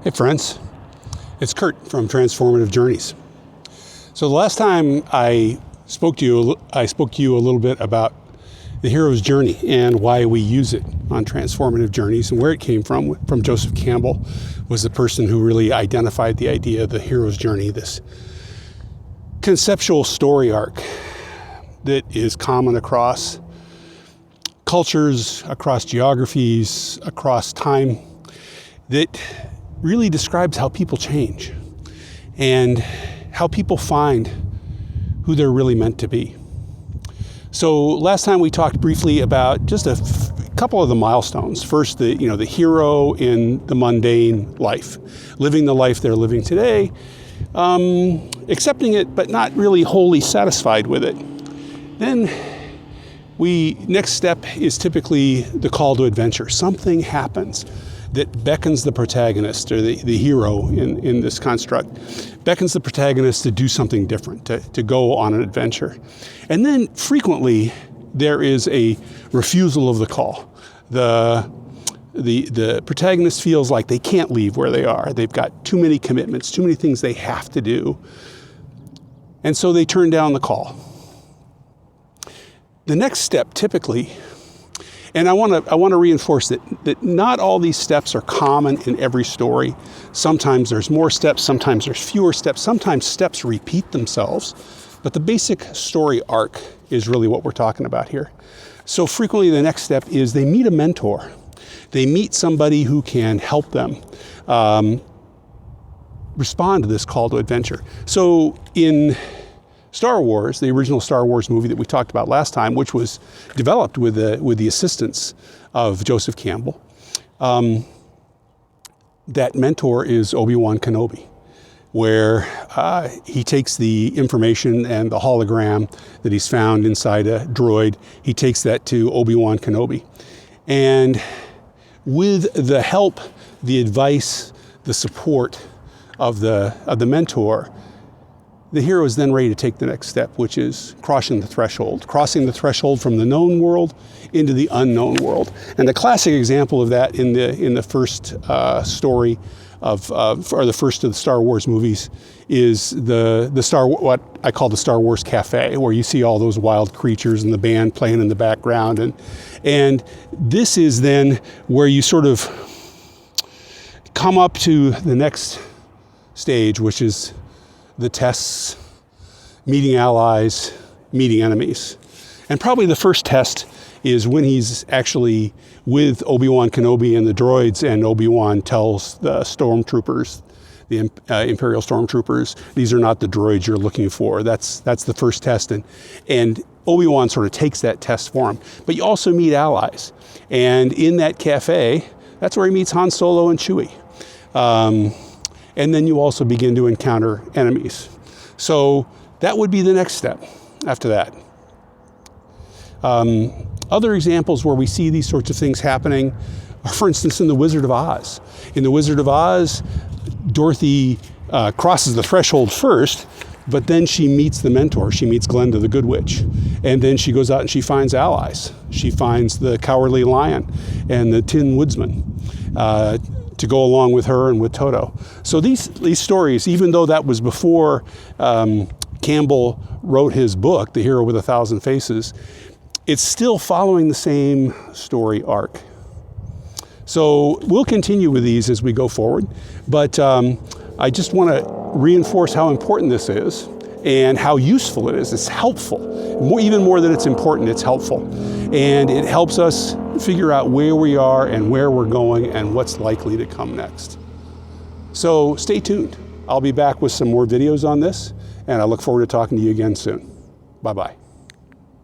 Hey friends, it's Kurt from Transformative Journeys. So the last time I spoke to you a little bit about the hero's journey and why we use it on Transformative Journeys and where it came from Joseph Campbell, was the person who really identified the idea of the hero's journey, this conceptual story arc that is common across cultures, across geographies, across time, that really describes how people change and how people find who they're really meant to be. So last time we talked briefly about just a couple of the milestones. First, the hero in the mundane life, living the life they're living today, accepting it but not really wholly satisfied with it. Then next step is typically the call to adventure. Something happens that beckons the protagonist, or the hero in this construct, beckons the protagonist to do something different, to go on an adventure. And then frequently there is a refusal of the call. The protagonist feels like they can't leave where they are. They've got too many commitments, too many things they have to do. And so they turn down the call. The next step typically, and I want to reinforce that not all these steps are common in every story. Sometimes there's more steps, sometimes there's fewer steps, sometimes steps repeat themselves. But the basic story arc is really what we're talking about here. So frequently the next step is they meet a mentor. They meet somebody who can help them respond to this call to adventure. So in Star Wars, the original Star Wars movie that we talked about last time, which was developed with the assistance of Joseph Campbell, that mentor is Obi-Wan Kenobi, where he takes the information and the hologram that he's found inside a droid, he takes that to Obi-Wan Kenobi. And with the help, the advice, the support of the mentor, the hero is then ready to take the next step, which is crossing the threshold from the known world into the unknown world. And the classic example of that in the first story or the first of the Star Wars movies is what I call the Star Wars Cafe, where you see all those wild creatures and the band playing in the background, and this is then where you sort of come up to the next stage, which is the tests, meeting allies, meeting enemies. And probably the first test is when he's actually with Obi-Wan Kenobi and the droids, and Obi-Wan tells the stormtroopers, the Imperial stormtroopers, these are not the droids you're looking for. That's the first test. And Obi-Wan sort of takes that test for him. But you also meet allies. And in that cafe, that's where he meets Han Solo and Chewie. And then you also begin to encounter enemies. So that would be the next step after that. Other examples where we see these sorts of things happening are, for instance, in The Wizard of Oz. In The Wizard of Oz, Dorothy crosses the threshold first, but then she meets the mentor. She meets Glenda the Good Witch. And then she goes out and she finds allies. She finds the Cowardly Lion and the Tin Woodsman to go along with her and with Toto. So these stories, even though that was before Campbell wrote his book, The Hero with a Thousand Faces, it's still following the same story arc. So we'll continue with these as we go forward, but I just want to reinforce how important this is and how useful it is. It's helpful. Even more than it's important, it's helpful. And it helps us figure out where we are and where we're going and what's likely to come next. So stay tuned. I'll be back with some more videos on this, and I look forward to talking to you again soon. Bye-bye.